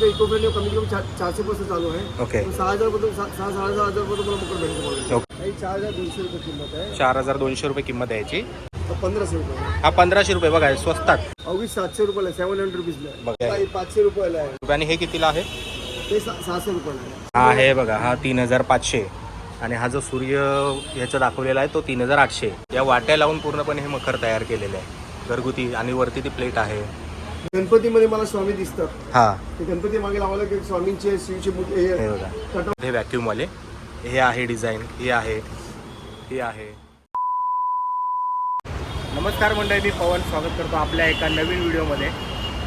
Eco friendly कमी कमी 400% चालू आहे. ओके. 6,000 6,500 रुपये तुम्हाला मकर भेटतो. ओके. 4,200 रुपये किंमत आहे. 4,200 रुपये किंमत आहे याची. 1500 रुपये. हा 1500 रुपये बघा स्वस्तात. अवघी 700 रुपयाला 700 रुपीजला बघा. 500 रुपयाला आहे. आणि हे कितीला आहे? ते 600 रुपयाला आहे. हा हे बघा हा 3,500 आणि हा जो सूर्य ह्याचा दाखवलेला आहे तो 3,800. या वाट्या लावून पूर्णपणे हे मखर तयार केलेले आहे घरगुती आणि वरती ती प्लेट आहे. गणपतीमध्ये मला स्वामी दिसतात. हा ते गणपती मागे लावायला की स्वामींचे शिवचे मूर्ती हे बघा हे व्हॅक्यूम वाले हे आहे डिझाईन हे आहे. नमस्कार मंडळी, मी पवन स्वागत करतो आपल्या एका नवीन व्हिडिओमध्ये.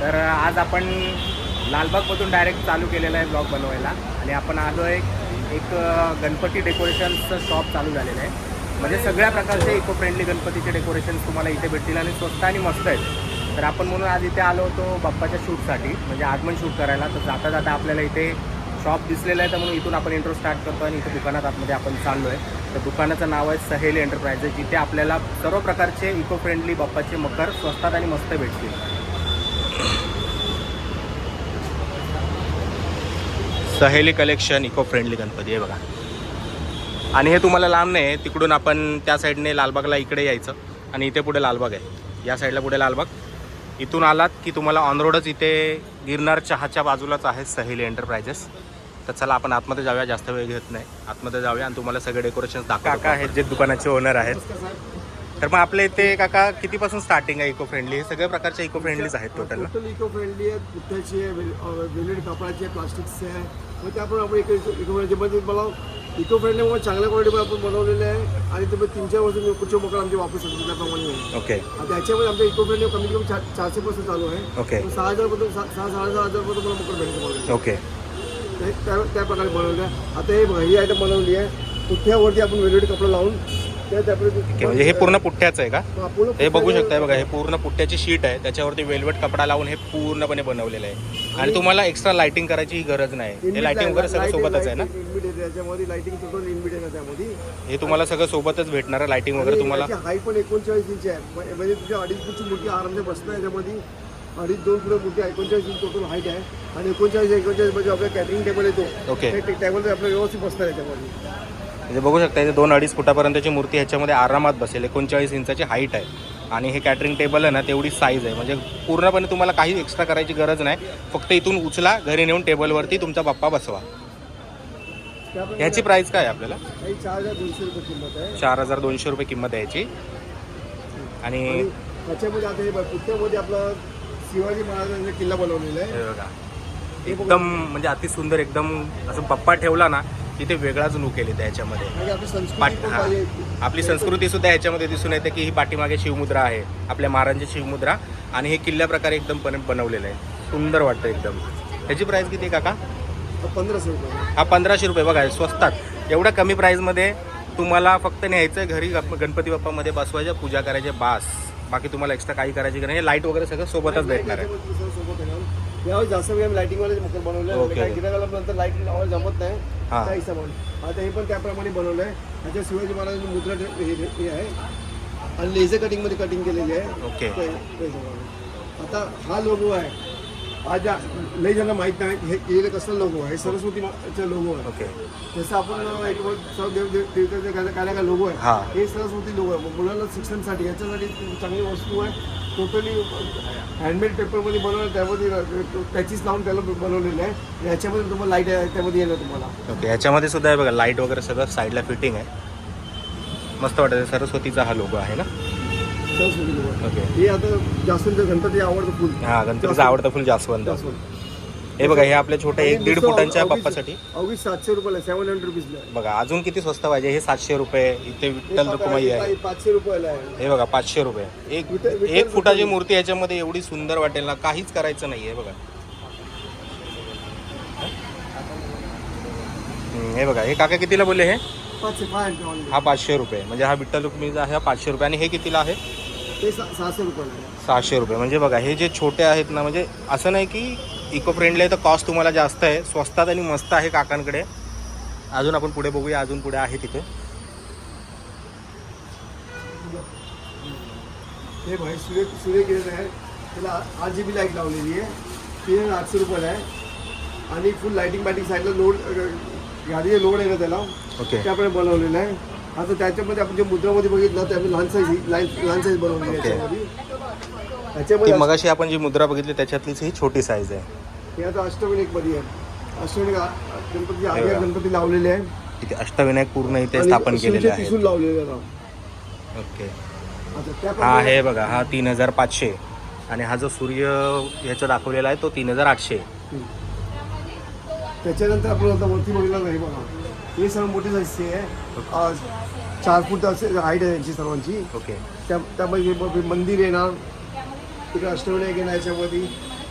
तर आज आपण लालबागमधून डायरेक्ट चालू केलेला आहे ब्लॉग बनवायला आणि आपण आलो आहे एक गणपती डेकोरेशनचं शॉप चालू झालेलं आहे. म्हणजे सगळ्या प्रकारचे इको फ्रेंडली गणपतीचे डेकोरेशन्स तुम्हाला इथे भेटतील आणि स्वस्त आणि मस्त आहेत. तर आपण म्हणून आज इथे आलो होतो बाप्पाच्या शूटसाठी, म्हणजे आगमन शूट करायला. तर जाता जाता आपल्याला इथे शॉप दिसलेलं आहे, तर म्हणून इथून आपण इंट्रो स्टार्ट करतो आणि इथे दुकानात आतमध्ये आपण चाललो आहे. तर दुकानाचं नाव आहे सहेली एंटरप्राइजेस, जिथे आपल्याला सर्व प्रकारचे इको फ्रेंडली बाप्पाचे मकर स्वस्तात आणि मस्त भेटतील. सहेली कलेक्शन इको फ्रेंडली गणपती आहे बघा. आणि हे तुम्हाला लांब नाही, तिकडून आपण त्या साईडने लालबागला इकडे यायचं आणि इथे पुढे लालबाग आहे. या साईडला पुढे लालबाग. इथून आलात की तुम्हाला ऑन रोडच इथे गिरनार चहाच्या बाजूलाच आहे सहेली एंटरप्राइजेस. तर चला आपण आतमध्ये जाऊया, जास्त वेळ घेत नाही, आतमध्ये जाऊया आणि तुम्हाला सगळे डेकोरेशन दाखवा. काका आहेत जे दुकानाचे ओनर आहेत. तर मग आपल्या इथे काका कितीपासून स्टार्टिंग आहे इको फ्रेंडली? हे सगळ्या प्रकारचे इको फ्रेंडलीच आहेत टोटल. इको फ्रेंडली आहेत. पुठ्याची आहे, वेल्वेट कापडाची आहे, प्लास्टिकचे आहे. मग त्याप्रमाणे आपण इको फ्रेंडलीमध्ये मला इको फ्रेंडलीमुळे चांगल्या क्वालिटीमध्ये आपण बनवलेले आहे आणि तुम्ही 3-4 वर्ष कुठचे मकर आमचे वापरू शकतो त्याप्रमाणे. ओके. त्याच्यामध्ये आमच्या इको फ्रेंडली कमी कमी 400% चालू आहे. ओके. 6,000 रुपये 6,500 रुपये तुम्हाला मकर भेटतो. ओके. त्या प्रकारे बनवले. आता ही आयटम बनवली आहे पुठ्यावरती आपण वेल्वेट कपडा लावून म्हणजे हे पूर्ण पुठ्ठ्याचं आहे का? हे बघू शकताय बघा, हे पूर्ण पुठ्ठ्याची शीट आहे, त्याच्यावरती वेल्वेट कपडा लावून हे पूर्णपणे बनवलेलं आहे. आणि तुम्हाला एक्स्ट्रा लाइटिंग करायची ही गरज नाही. हे लाइटिंग वगैरे सगळं सोबतच आहे ना? त्याच्यामध्ये लाइटिंग टोटल इनबिल्ट आहे त्यामध्ये. हे तुम्हाला सगळं सोबतच भेटणार आहे लाइटिंग वगैरे तुम्हाला. हाईट पण 39 इंच आहे, म्हणजे तुझ्या 2.5 फूटची मूर्ती आरामसे बसतं याच्यामध्ये. 2.5-2 फूट मूर्ती 39 इंच टोटल हाईट आहे आणि 39 म्हणजे आपल्या कॅटरिंग टेबल येतो. ओके. टेबल आपलं व्यवस्थित बसतं याच्यामध्ये. म्हणजे बघू शकता इथे 2-2.5 फुटापर्यंतची मूर्ती ह्याच्यामध्ये आरामात बसेल. 39 इंचाची हाईट आहे आणि हे कॅटरिंग टेबल आहे ना तेवढी साईज आहे. म्हणजे पूर्णपणे तुम्हाला काही एक्स्ट्रा करायची गरज नाही. फक्त इथून उचला, घरी नेऊन टेबलवरती तुमचा बाप्पा बसवा. ह्याची प्राइस काय आहे आपल्याला? 4,200 रुपये किंमत आहे. 4,200 रुपये किंमत आहे याची. आणि त्याच्यामध्ये आता हे पुठ्यामध्ये आपला शिवाजी महाराजांचा किल्ला बनवलेला आहे. हे बघा एकदम म्हणजे अतिसुंदर, एकदम असं बाप्पा ठेवला ना तिथे वेगळाच लुक केले त्याच्यामध्ये. आपली संस्कृती सुद्धा ह्याच्यामध्ये दिसून येते की ही पाठीमागे शिवमुद्रा आहे, आपल्या महाराजांची शिवमुद्रा, आणि हे किल्ल्या प्रकारे एकदम बनवलेलं आहे. सुंदर वाटतं एकदम. ह्याची प्राइस किती आहे काका? 1500 रुपये. हा 1500 रुपये बघा स्वस्तात. एवढ्या कमी प्राईजमध्ये तुम्हाला फक्त न्यायचं घरी, गणपती बाप्पामध्ये बसवायचं, पूजा करायचे, बास. बाकी तुम्हाला एक्स्ट्रा काही करायची गरज नाही. लाईट वगैरे सगळं सोबतच भेटणार आहे. यावेळी जास्त वेळ लाइटिंग वाले मकर बनवले. काही गिरायला नंतर लाईट लावायला जमत नाही त्या हिशोबाने. आता हे पण त्याप्रमाणे बनवलं आहे. त्याच्या शिवाजी महाराजांची मुद्रा हे आहे आणि लेझर कटिंगमध्ये कटिंग केलेली आहे. ओके. आता हा लोगो आहे, आज लई ज्यांना माहीत नाही हे कसला लोगो आहे, सरस्वतीचा लोगो आहे. ओके. जसं आपण देवताच्या काय लोगो आहे, हे सरस्वती लोगो आहे. मुलांना शिक्षणासाठी याच्यासाठी चांगली वस्तू आहे. टोटली हँडमेड पेपरमध्ये बनवलं, त्यामध्ये पॅचेस लावून त्याला बनवलेलं आहे. याच्यामध्ये तुम्हाला लाईट त्यामध्ये येणार तुम्हाला. ओके. याच्यामध्ये सुद्धा आहे बघा लाईट वगैरे सगळं साईडला फिटिंग आहे. मस्त वाटतं. सरस्वतीचा हा लोगो आहे ना? सरस्वती लोगो. ओके. हे आता जास्वंद गणपती आवडतं फुल. हा गणपतीचं आवडतं फुल जास्वंद. हे बघा हे आपल्या छोट्या 1-1.5 फुटांच्या बाप्पासाठी अवघी 700 रुपयाला 700 रुपीजला. बघा अजून किती स्वस्त पाहिजे. हे 700 रुपये. इथे विठ्ठल रुक्माई आहे 500 रुपयाला आहे. हे बघा 500 रुपये. एक फुटाची मूर्ती याच्यामध्ये एवढी सुंदर वाटेल ना, काहीच करायचं नाही आहे बघा. हे बघा हे काका कितीला बोलले? हे 500. हा 500 रुपये. म्हणजे हा विठ्ठल रुक्मिणीचा आहे, हा 500 रुपये. आणि हे कितीला आहे? ते 600 रुपयाला आहे. 600 रुपये. म्हणजे बघा हे जे छोटे आहेत ना, म्हणजे असं नाही की इको फ्रेंडली आहे तर कॉस्ट तुम्हाला जास्त आहे. स्वस्तात आणि मस्त आहे काकांकडे. अजून आपण पुढे बघूया, अजून पुढे आहे तिथे. हे भाई सूर्य किरण आहे, त्याला 8 GB लाईट लावलेली आहे. 3,800 रुपयाला आहे. आणि फुल लाइटिंग बॅटिंग साईडला लोड गाडीचे लोड आहे ना त्याला ओके त्याप्रमाणे बनवलेलं आहे. आता त्याच्यामध्ये आपण जे मुद्रामध्ये बघितलं ते आपण लहान साईज बनवली ओके. याच्यामध्ये. ती त्याच्यामध्ये मगाशी आपण जी मुद्रा बघितली त्याच्यातलीच ही छोटी साईज आहे. हे आता अष्टविनायकमध्ये आहे. अष्टविनायक गणपती आगे गणपती लावलेले आहे. इथे अष्टविनायक पूर्ण इथे आणि स्थापन केलेले शिवचे आहे. त्रिशूल लावलेले आहे. ओके. आता हा त्याप्रमाणे आहे बघा, हा 3500 आणि हा जो सूर्य ह्याचा दाखवलेला आहे तो 3800. त्याच्यानंतर आपण आता वरती बघितलं नाही बघा, हे सर्व मोठी साईजची आहे. 4 फूट असे हाईट आहे यांची सर्वांची. ओके. त्यामध्ये हे मंदिर येणार, तिकडे अष्टविनायक येणार. याच्यामध्ये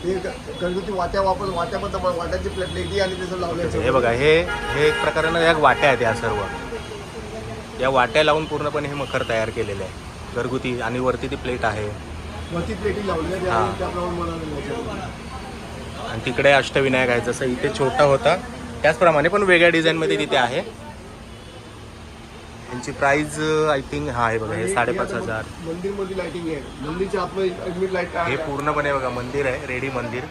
हे गणपती वाट्यामध्ये वाट्याची प्लेटी आणि त्याचं लावलं. हे बघा, हे एक प्रकारे या वाट्या आहेत. या सर्व या वाट्या लावून पूर्णपणे हे मखर तयार केलेले आहे घरगुती. आणि वरती ती प्लेट आहे, वरती प्लेटी लावली हां. त्याप्रमाणे बनवलेलं. आणि तिकडे अष्टविनायक आहे. जसं इथे छोटा होता त्याचप्रमाणे पण वेगळ्या डिझाईनमध्ये तिथे आहे. यांची प्राइस आय थिंक हा आहे बघा, हे 5,500. मंदिरमध्ये लाइटिंग आहे. मंदिरच्या आतमध्ये लाईट हे पूर्णपणे बघा मंदिर आहे, रेडी मंदिर.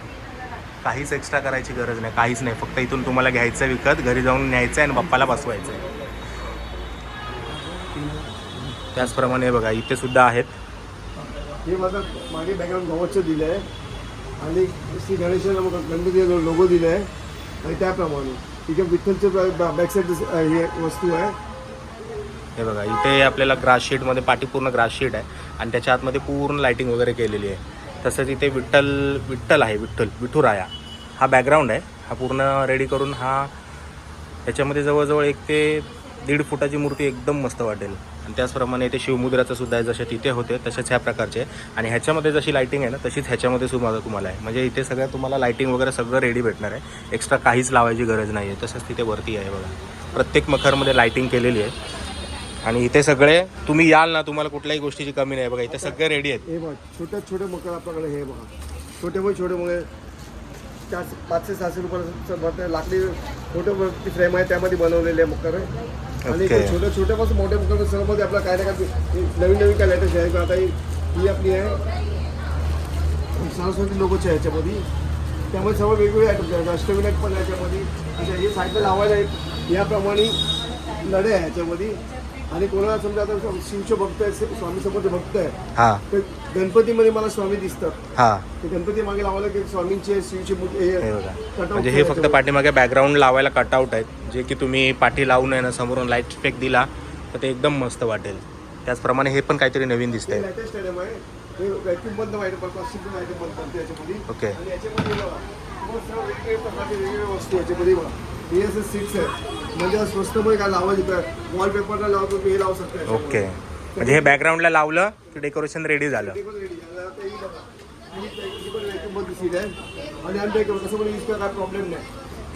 काहीच एक्स्ट्रा करायची गरज नाही, काहीच नाही. फक्त इथून तुम्हाला घ्यायचं विकत, घरी जाऊन न्यायचं आहे आणि बाप्पाला बसवायचं आहे. त्याचप्रमाणे बघा इथे सुद्धा आहेत. हे माझं मागे बॅकग्राऊंड गव्हाचं दिलं आहे आणि श्री गणेशाला गणपती लोगो दिला आहे. आणि त्याप्रमाणे इथे विठ्ठलचं बॅकसाईड हे वस्तू आहे. हे बघा इथे आपल्याला ग्रास शीटमध्ये पाठी पूर्ण ग्रास शीट आहे आणि त्याच्या आतमध्ये पूर्ण लाईटिंग वगैरे केलेली आहे. तसंच इथे विठ्ठल आहे, विठुराया हा बॅकग्राऊंड आहे. हा पूर्ण रेडी करून हा त्याच्यामध्ये जवळजवळ 1 ते 1.5 फुटाची मूर्ती एकदम मस्त वाटेल. आणि त्याचप्रमाणे इथे शिवमुद्राचं सुद्धा आहे. जसे तिथे होते तसेच ह्या प्रकारचे. आणि ह्याच्यामध्ये जशी लाईटिंग आहे ना तशीच ह्याच्यामध्ये सुद्धा तुम्हाला आहे. म्हणजे इथे सगळं तुम्हाला लाईटिंग वगैरे सगळं रेडी भेटणार आहे. एक्स्ट्रा काहीच लावायची गरज नाही आहे. तसंच तिथे वरती आहे बघा, प्रत्येक मखरमध्ये लाईटिंग केलेली आहे. आणि इथे सगळे तुम्ही याल ना, तुम्हाला कुठल्याही गोष्टीची कमी नाही बघा. इथे सगळे रेडी आहेत. हे बघा छोटे मकर आपल्याकडे. हे बघा छोटे मुळे 500-600 रुपयाचं लाकडी मोठे फ्रेम आहे त्यामध्ये बनवलेले मकर आहे. आणि छोट्यापासून मोठ्या मकर सर्वमध्ये आपला काय ना काय नवीन काय लेटेस्ट आहे. आता ही आपली आहे सरस्वती लोगोची आहे याच्यामध्ये. त्यामध्ये सर्व वेगवेगळे आयटम्स आहेत. अष्टविनायक पण याच्यामध्ये. हे साईडला लावायला याप्रमाणे लढे आहे याच्यामध्ये. आणि कोणाला समजा आता शिवचे भक्त आहे, स्वामी समोरचे भक्त आहे, तर गणपतीमध्ये मला स्वामी दिसतात. ते गणपती मागे लावायला की स्वामींचे शिवचे म्हणजे हे फक्त पाठीमागे बॅकग्राऊंड लावायला कटआउट आहेत, जे की तुम्ही पाठी लावून आहे ना समोरून लाईट इफेक्ट दिला तर ते एकदम मस्त वाटेल. त्याचप्रमाणे हे पण काहीतरी नवीन दिसतंय. लेटेस्ट आयटम आहे. हे व्हॅक्यूम बंद आयटम बनतात याच्यामध्ये. ओके. आणि याच्यामध्ये वेगवेगळे प्रकारचे वेगवेगळ्या वस्तू याच्यामध्ये बघा. हे असं सीट्स आहे. म्हणजे स्वस्तमध्ये काय लावायचं, वॉलपेपरला लावतो हे लावू शकतो. ओके. म्हणजे हे बॅकग्राऊंडला लावलं की डेकोरेशन रेडी झालं.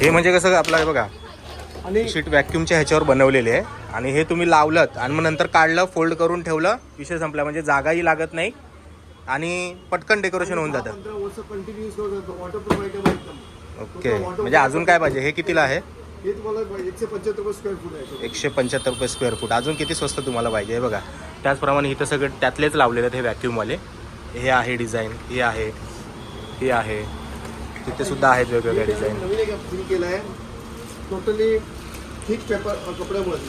हे म्हणजे कसं आपला बघा आणि शीट व्हॅक्यूमच्या ह्याच्यावर बनवलेले आहे. आणि हे तुम्ही लावलं आणि मग नंतर काढलं, फोल्ड करून ठेवलं, विषय संपला. म्हणजे जागाही लागत नाही आणि पटकन डेकोरेशन होऊन जातं. ओके. म्हणजे अजून काय पाहिजे? हे कितीला आहे? हे तुम्हाला 175 रुपये स्क्वेअर फूट आहे. 175 रुपये स्क्वेअर फूट. अजून किती स्वस्त तुम्हाला पाहिजे? हे बघा. त्याचप्रमाणे इथं सगळे त्यातलेच लावलेले आहेत हे व्हॅक्यूमवाले. हे आहे डिझाईन, हे आहे, हे आहे. तिथे सुद्धा आहेत वेगवेगळ्या डिझाईन. नवीन एक सुरू केलं आहे टोटली थिक पेपर कपड्यामध्ये.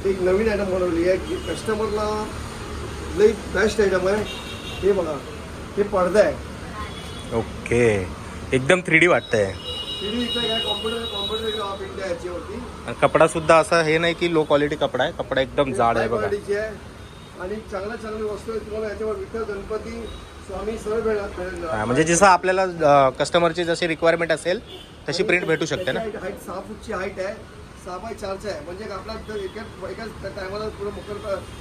एक नवीन आयटम बनवली आहे की कस्टमरला लई बेस्ट आयटम आहे. हे बघा, हे पडदा आहे. ओके. एकदम 3D वाटतंय. कपडा सुद्धा असा हे नाही की लो क्वालिटी कपडा आहे. कपडा एकदम जाड आहे बघा. आणि चांगली वस्तू आहे. तुम्हाला याच्यावर विठ्ठल गणपती स्वामी सर्व भेटणार. म्हणजे जसं आपल्याला कस्टमरची जशी रिक्वायरमेंट असेल तशी प्रिंट भेटू शकते ना. हाईट 6 फूटची हाईट आहे. 6x4 आहे. म्हणजे आपला एकाच टायमाला पुढे मकर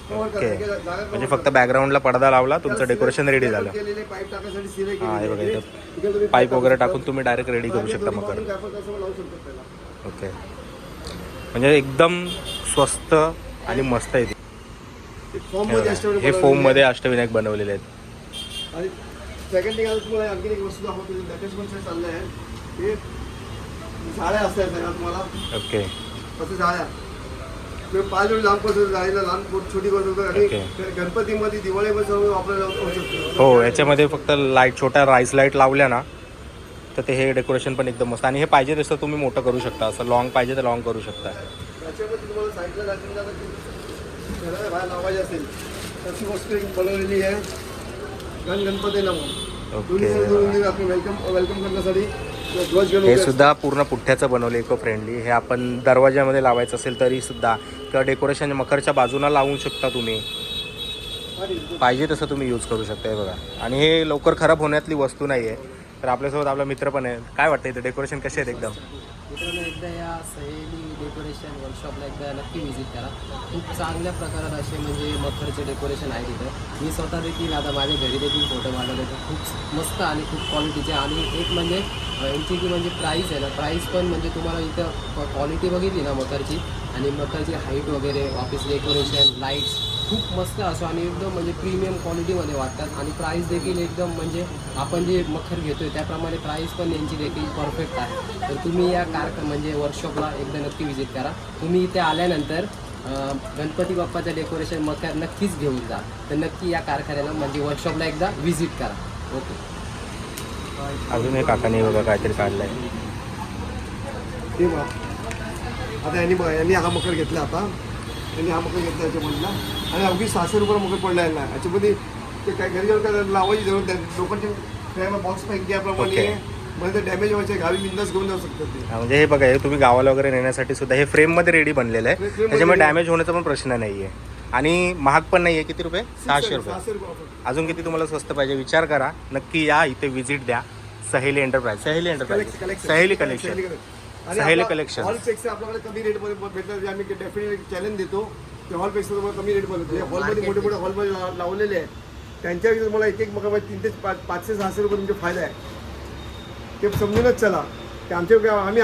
कव्हर करते. म्हणजे फक्त बॅकग्राऊंडला पडदा लावला, तुमचं डेकोरेशन रेडी झालं. पाईप टाकायसाठी सिरे हे बघा इथं पाईप वगैरे टाकून तुम्ही डायरेक्ट रेडी करू शकता मकर. ओके. म्हणजे एकदम स्वस्त आणि मस्त आहे. हे फोम मध्ये अष्टविनायक बनवलेले आहेत. आणि सेकंड थिंग आता तुम्हाला आणखी एक वस्तू दाखवतो. लेटेस्ट गोष्ट चाललं आहे. हे जाळ्या असतात ना तुम्हाला. ओके. असं जाळ्या 5 वेळ लहान पासून जाळीला लहान छोटी करतो. आणि गणपतीमध्ये दिवाळीमध्ये सर्व वापरायला होऊ शकतो. हो. याच्यामध्ये फक्त लाईट, छोट्या राईस लाईट लावल्या ना तर ते हे डेकोरेशन पण एकदम मस्त. आणि हे पाहिजे तसं तुम्ही मोठं करू शकता, असं लॉंग पाहिजे तर लॉंग करू शकता. त्याच्यामध्ये तुम्हाला साईडला जायचं घराला बाहेर लावायची असेल तशी वस्तू एक बनवलेली आहे गणपतीला म्हणून आपण वेलकम करण्यासाठी ध्वज हे सुद्धा पूर्ण पुठ्ठ्याचं बनवलं, इको फ्रेंडली. हे आपण दरवाज्यामध्ये लावायचं असेल तरी सुद्धा, किंवा डेकोरेशन मखरच्या बाजूला लावू शकता तुम्ही, पाहिजे तसं तुम्ही यूज करू शकता. हे बघा, आणि हे लवकर खराब होण्यातली वस्तू नाही आहे. तर आपल्यासोबत आपला मित्र पण आहे. काय वाटतं इथं डेकोरेशन कसे आहेत? एकदम मित्रांनो, एकदा या सहेली डेकोरेशन वर्कशॉपला एकदा नक्की व्हिजिट करा. खूप चांगल्या प्रकारात असे म्हणजे मखरचे डेकोरेशन आहे तिथं. मी स्वतः देखील आता माझ्या घरी देखील फोटो मारलेले तर खूप मस्त आणि खूप क्वालिटीचे. आणि एक म्हणजे यांची जी म्हणजे प्राईस आहे ना, प्राईस पण म्हणजे तुम्हाला इथं क्वालिटी बघितली ना मखरची, आणि मखरची हाईट वगैरे, ऑफिस डेकोरेशन, लाईट्स खूप मस्त असो आणि एकदम म्हणजे प्रीमियम क्वालिटीमध्ये वाटतात. आणि प्राईस देखील एकदम म्हणजे आपण जे मखर घेतो आहे त्याप्रमाणे प्राईस पण यांची देखील परफेक्ट आहे. तर तुम्ही या म्हणजे वर्कशॉपला एकदा नक्की व्हिजिट करा. तुम्ही इथे आल्यानंतर गणपती बाप्पाचं डेकोरेशन मखर नक्कीच घेऊन जा. तर नक्की या कारखान्याला म्हणजे वर्कशॉपला एकदा व्हिजिट करा. ओके. अजून एक काकाने बघा काहीतरी काढलं आहे. आता यांनी हा मकर घेतला, आता यांनी हा मकर घेतला याच्यामधला, आणि अगदी 600 रुपये मकर पडला यांना. याच्यामध्ये ते काय घरी जाऊन काय लावायची जरूर नाही. लोकांचे बॉक्स पॅक याप्रमाणे म्हणजे डॅमेज व्हायचे, गावी बिंदास घेऊन जाऊ शकतात ते. म्हणजे हे बघा, हे तुम्ही गावाला वगैरे नेण्यासाठी सुद्धा हे फ्रेममध्ये रेडी बनलेलं आहे. त्याच्यामुळे डॅमेज होण्याचा पण प्रश्न नाही आहे. आणि महाग पण नाही आहे. किती रुपये? 600 रुपये. अजून किती तुम्हाला स्वस्त पाहिजे विचार करा, नक्की या इथे व्हिजिट द्या. सहेली एंटरप्राइज, सहेली कलेक्शन. हॉलपेक्षा आपल्याकडे कमी रेटमध्ये भेटतात. आम्ही डेफिनेटली चॅलेंज देतो की हॉलपेक्षा तुम्हाला कमी रेटमध्ये, हॉलमध्ये मोठे मोठे हॉलमध्ये लावलेले आहेत. त्यांच्या तुम्हाला एक मग 300 ते 500 600 रुपये तुमचे फायदा आहे. ते समजूनच चला. ते आमच्या आम्ही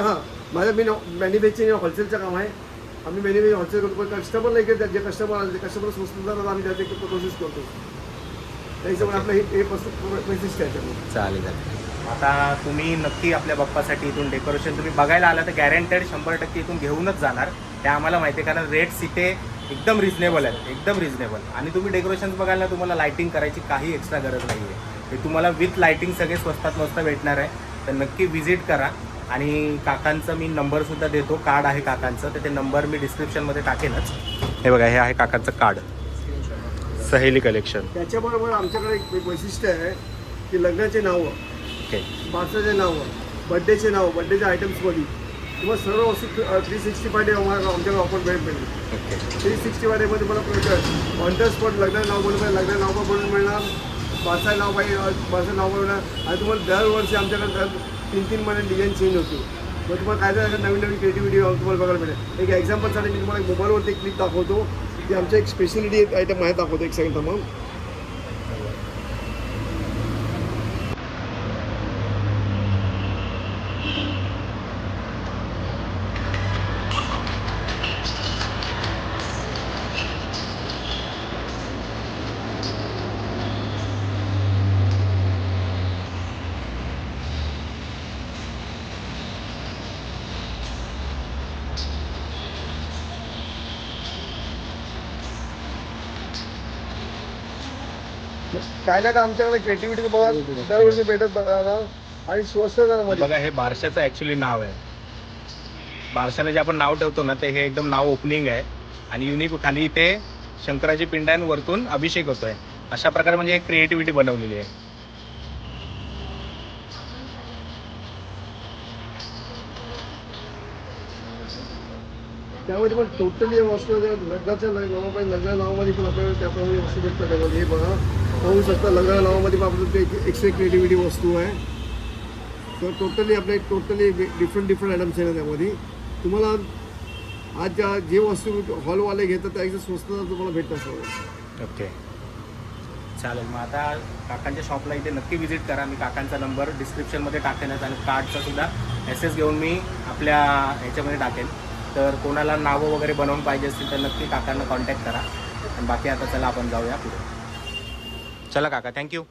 मी मॅन्युफॅक्चरिंग होलसेलचं काम आहे. आम्ही मॅन्युफॅक्चरिंग होलसेल करतो, पण कस्टमरला एक जे कस्टमर आले ते कस्टमर स्वस्त जातात, आम्ही त्याची प्रोसेस करतो. त्या हिशोबाने आपलं हे वैशिष्ट्य आहे. चालेल. आता तुम्ही नक्की आपल्या बाप्पासाठी इथून डेकोरेशन तुम्ही बघायला आला तर गॅरंटेड 100% इथून घेऊनच जाणार. ते आम्हाला माहिती आहे, कारण रेट्स इथे एकदम रिजनेबल आहेत, एकदम रिजनेबल. आणि तुम्ही डेकोरेशन बघायला तुम्हाला लायटिंग करायची काही एक्स्ट्रा गरज नाही आहे. ते तुम्हाला विथ लायटिंग सगळे स्वस्तात मस्त भेटणार आहे. तर नक्की व्हिजिट करा. आणि काकांचं मी नंबरसुद्धा देतो, कार्ड आहे काकांचं, तर ते नंबर मी डिस्क्रिप्शनमध्ये टाकेनच. हे बघा, हे आहे काकांचं कार्ड, सहेली कलेक्शन. त्याच्याबरोबर आमच्याकडे एक वैशिष्ट्य आहे की लग्नाचे नावं, बारसाचे नावं, बड्डेचे नावं, बड्डेच्या आयटम्समध्ये किंवा सर्व वस्तू 365 डे आमच्याकडे ऑफर मिळेल. 365 डेमध्ये मला ऑन द स्पॉट लग्नाचं नाव बनवून लग्नाचं नाव पण बनवून मिळणार, बारसा नाव पाहिजे बारसा नाव बनवणार. आणि तुम्हाला दरवर्षी आमच्याकडे 3-3 महिने डिझाईन चेंज होते. मग तुम्हाला काय झालं, नवीन क्रिएटिव्हिटी तुम्हाला बघायला मिळेल. एक एक्झाम्पलसाठी मी तुम्हाला मोबाईलवरती एक क्लिप दाखवतो की आमच्या एक स्पेशलिटी आयटम आहे, दाखवतो. एक सेकंड थांबा. काय ना का आमच्याकडे क्रिएटिव्हिटी बघा दरवर्षी भेटत बघा. आणि स्वस्त दरामध्ये बघा, हे बारशाचं ॲक्च्युली नाव आहे. बारशाला जे आपण नाव ठेवतो ना, ते हे एकदम नाव ओपनिंग आहे आणि युनिक. खाली इथे शंकराची पिंड आहे, वरतून अभिषेक होतोय. अशा प्रकारे म्हणजे एक क्रिएटिव्हिटी बनवलेली आहे. त्यामध्ये पण टोटली वस्तू लग्नाच्या नावामध्ये पण आपल्याला त्याप्रमाणे वस्तू भेटतात. त्यामध्ये हे बघा, पाहू शकता, लग्नाच्या नावामध्ये पण आपल्याला एक्स्ट्रा क्रिएटिव्हिटी वस्तू आहे. तर टोटली डिफरंट आयटम्स आहे त्यामध्ये. तुम्हाला आज जे वस्तू हॉलवाले घेतात त्यापेक्षा स्वस्त तुम्हाला भेटत सगळं. ओके, चालेल. मग आता काकांच्या शॉपला इथे नक्की व्हिजिट करा. मी काकांचा नंबर डिस्क्रिप्शनमध्ये टाकेनच, आणि कार्डचा सुद्धा SS घेऊन मी आपल्या ह्याच्यामध्ये टाकेन. तर कोणाला नावं वगैरे बनवून पाहिजे असतील तर नक्की काकांना कॉन्टॅक्ट करा. आणि बाकी आता चला आपण जाऊया पुढे. चला काका, थँक्यू.